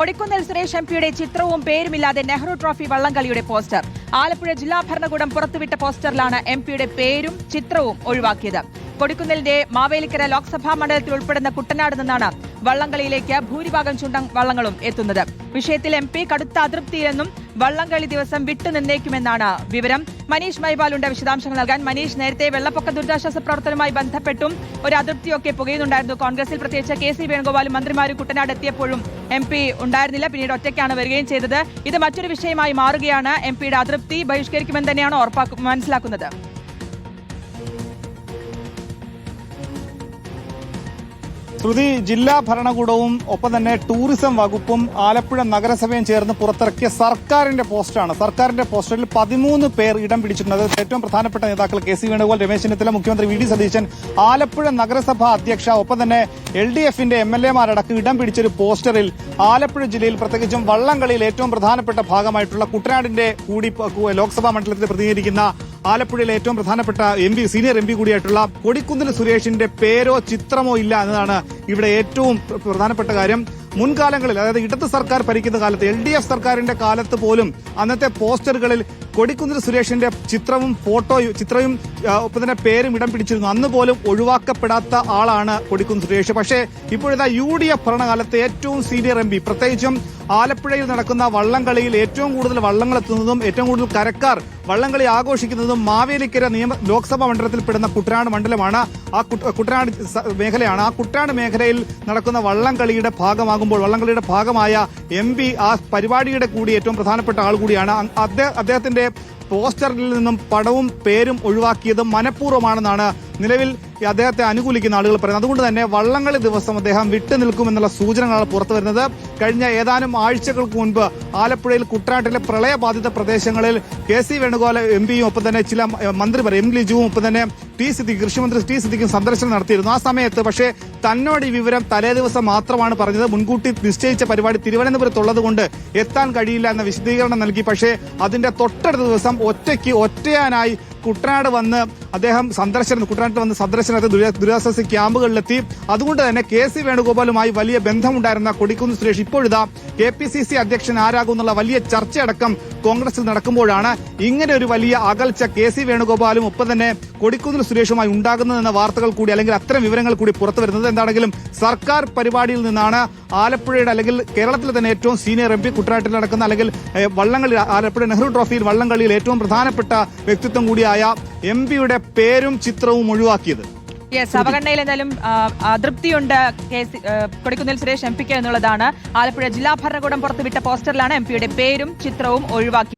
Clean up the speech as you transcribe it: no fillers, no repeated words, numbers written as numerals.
കൊടിക്കുന്നിൽ സുരേഷ് എംപിയുടെ ചിത്രവും പേരുമില്ലാതെ Nehru trophy വള്ളംകളിയുടെ poster. Alappuzha ജില്ലാ ഭരണകൂടം പുറത്തുവിട്ട പോസ്റ്ററിലാണ് എംപിയുടെ പേരും ചിത്രവും ഒഴിവാക്കിയത്. കൊടിക്കുന്നിലിന്റെ മാവേലിക്കര ലോക്സഭാ മണ്ഡലത്തിൽ ഉൾപ്പെടുന്ന കുട്ടനാട് നിന്നാണ് വള്ളംകളിയിലേക്ക് ഭൂരിഭാഗം ചുണ്ടൻ വള്ളങ്ങളും എത്തുന്നത്. വിഷയത്തിൽ എംപി കടുത്ത അതൃപ്തിയിലെന്നും വള്ളംകളി ദിവസം വിട്ടുനിന്നേക്കുമെന്നാണ് വിവരം. മനീഷ് മൈവാലുണ്ട് വിശദാംശങ്ങൾ നൽകാൻ. മനീഷ്, നേരത്തെ വെള്ളപ്പൊക്ക ദുരിതാശ്വാസ പ്രവർത്തനവുമായി ബന്ധപ്പെട്ടും ഒരു അതൃപ്തിയൊക്കെ പുകയുന്നുണ്ടായിരുന്നു. കോൺഗ്രസിൽ പ്രത്യേകിച്ച് കെ.സി. വേണുഗോപാലും മന്ത്രിമാരും കുട്ടനാട് എത്തിയപ്പോഴും എംപി ഉണ്ടായിരുന്നില്ല, പിന്നീട് ഒറ്റയ്ക്കാണ് വരികയും ചെയ്തത്. ഇത് മറ്റൊരു വിഷയമായി മാറുകയാണ്. എംപിയുടെ അതൃപ്തി ബഹിഷ്കരിക്കുമെന്ന് തന്നെയാണോ മനസ്സിലാക്കുന്നത്? ശ്രുതി, ജില്ലാ ഭരണകൂടവും ഒപ്പം തന്നെ ടൂറിസം വകുപ്പും ആലപ്പുഴ നഗരസഭയും ചേർന്ന് പുറത്തിറക്കിയ സർക്കാരിന്റെ പോസ്റ്റാണ്. സർക്കാരിന്റെ പോസ്റ്ററിൽ 13 പേർ ഇടം പിടിച്ചിട്ടുണ്ട്. ഏറ്റവും പ്രധാനപ്പെട്ട നേതാക്കൾ കെ.സി. വേണുഗോപാൽ, രമേശ് ചെന്നിത്തല, മുഖ്യമന്ത്രി വി.ഡി. സതീശൻ, ആലപ്പുഴ നഗരസഭ അധ്യക്ഷ, ഒപ്പം തന്നെ LDFന്റെ MLA-മാരടക്കം ഇടം പിടിച്ചൊരു പോസ്റ്ററിൽ ആലപ്പുഴ ജില്ലയിൽ പ്രത്യേകിച്ചും വള്ളംകളിയിൽ ഏറ്റവും പ്രധാനപ്പെട്ട ഭാഗമായിട്ടുള്ള കുട്ടനാടിന്റെ കൂടി ലോക്സഭാ മണ്ഡലത്തിൽ പ്രതിനിധീകരിക്കുന്ന ആലപ്പുഴയിലെ ഏറ്റവും പ്രധാനപ്പെട്ട സീനിയർ എം പി കൂടിയായിട്ടുള്ള കൊടിക്കുന്നിൽ സുരേഷിന്റെ പേരോ ചിത്രമോ ഇല്ല എന്നതാണ് ഇവിടെ ഏറ്റവും പ്രധാനപ്പെട്ട കാര്യം. മുൻകാലങ്ങളിൽ, അതായത് ഇടത് സർക്കാർ ഭരിക്കുന്ന കാലത്ത്, LDF സർക്കാരിന്റെ കാലത്ത് പോലും അന്നത്തെ പോസ്റ്ററുകളിൽ കൊടിക്കുന്നിൽ സുരേഷിന്റെ ചിത്രവും ഒപ്പം തന്നെ പേരും ഇടം പിടിച്ചിരുന്നു. അന്ന് പോലും ഒഴിവാക്കപ്പെടാത്ത ആളാണ് കൊടിക്കുന്നിൽ സുരേഷ്. പക്ഷേ ഇപ്പോഴത്തെ UDF ഭരണകാലത്ത് ഏറ്റവും സീനിയർ MP, പ്രത്യേകിച്ചും ആലപ്പുഴയിൽ നടക്കുന്ന വള്ളംകളിയിൽ ഏറ്റവും കൂടുതൽ വള്ളങ്ങൾ എത്തുന്നതും ഏറ്റവും കൂടുതൽ കരക്കാർ വള്ളംകളി ആഘോഷിക്കുന്നതും മാവേലിക്കര ലോക്സഭാ മണ്ഡലത്തിൽപ്പെടുന്ന കുട്ടനാട് മണ്ഡലമാണ്. ആ കുട്ടനാട് മേഖലയാണ്. ആ കുട്ടനാട് മേഖലയിൽ നടക്കുന്ന വള്ളംകളിയുടെ വള്ളംകളിയുടെ ഭാഗമായ MP ആ പരിപാടിയുടെ കൂടി ഏറ്റവും പ്രധാനപ്പെട്ട ആൾ കൂടിയാണ്. അദ്ദേഹത്തിന്റെ പോസ്റ്ററിൽ നിന്നും പടവും പേരും ഒഴിവാക്കിയത് മനഃപൂർവ്വമാണെന്നാണ് നിലവിൽ അദ്ദേഹത്തെ അനുകൂലിക്കുന്ന ആളുകൾ പറയുന്നത്. അതുകൊണ്ട് തന്നെ വള്ളംകളി ദിവസം അദ്ദേഹം വിട്ടുനിൽക്കുമെന്നുള്ള സൂചനകളാണ് പുറത്തുവരുന്നത്. കഴിഞ്ഞ ഏതാനും ആഴ്ചകൾക്ക് മുൻപ് ആലപ്പുഴയിൽ കുട്ടനാട്ടിലെ പ്രളയബാധിത പ്രദേശങ്ങളിൽ കെ.സി. വേണുഗോപാൽ MPയും ഒപ്പം തന്നെ ചില മന്ത്രിമാർ M. ലിജുവും ഒപ്പം തന്നെ കൃഷിമന്ത്രി ടി സിദ്ദിഖും സന്ദർശനം നടത്തിയിരുന്നു. ആ സമയത്ത് പക്ഷേ തന്നോട് ഈ വിവരം തലേ ദിവസം മാത്രമാണ് പറഞ്ഞത്. മുൻകൂട്ടി നിശ്ചയിച്ച പരിപാടി തിരുവനന്തപുരത്തുള്ളത് കൊണ്ട് എത്താൻ കഴിയില്ല എന്ന വിശദീകരണം നൽകി. പക്ഷേ അതിന്റെ തൊട്ടടുത്ത ദിവസം ഒറ്റയാനായി കുട്ടനാട്ടിൽ വന്ന് സന്ദർശനത്തിൽ ദുരിതാശ്വാസ ക്യാമ്പുകളിലെത്തി. അതുകൊണ്ട് തന്നെ കെ.സി. വേണുഗോപാലുമായി വലിയ ബന്ധമുണ്ടായിരുന്ന കൊടിക്കുന്നിൽ സുരേഷ് ഇപ്പോഴിതാ KPCC അധ്യക്ഷൻ ആരാകുമെന്നുള്ള വലിയ ചർച്ചയടക്കം കോൺഗ്രസിൽ നടക്കുമ്പോഴാണ് ഇങ്ങനെ ഒരു വലിയ അകൽച്ച കെ.സി. വേണുഗോപാലും ഒപ്പം തന്നെ കൊടിക്കുന്നിൽ സുരേഷുമായി ഉണ്ടാകുന്നതെന്ന വാർത്തകൾ കൂടി, അല്ലെങ്കിൽ അത്തരം വിവരങ്ങൾ കൂടി പുറത്തു വരുന്നത്. എന്താണെങ്കിലും സർക്കാർ പരിപാടിയിൽ നിന്നാണ് ആലപ്പുഴയുടെ, അല്ലെങ്കിൽ കേരളത്തിലെ തന്നെ ഏറ്റവും സീനിയർ MP കുട്ടനാട്ടിൽ നടക്കുന്ന, അല്ലെങ്കിൽ വള്ളംകളി ആലപ്പുഴ നെഹ്റു ട്രോഫിയിൽ വള്ളംകളിയിൽ ഏറ്റവും പ്രധാനപ്പെട്ട വ്യക്തിത്വം കൂടിയായ MPയുടെ പേരും ചിത്രവും ഒഴിവാക്കിയത്. അവഗണനയിൽ എന്തായാലും അതൃപ്തിയുണ്ട് കൊടിക്കുന്നിൽ സുരേഷ് MPക്ക് എന്നുള്ളതാണ്. ആലപ്പുഴ ജില്ലാ ഭരണകൂടം പുറത്തുവിട്ട പോസ്റ്ററിലാണ് MPയുടെ പേരും ചിത്രവും ഒഴിവാക്കി.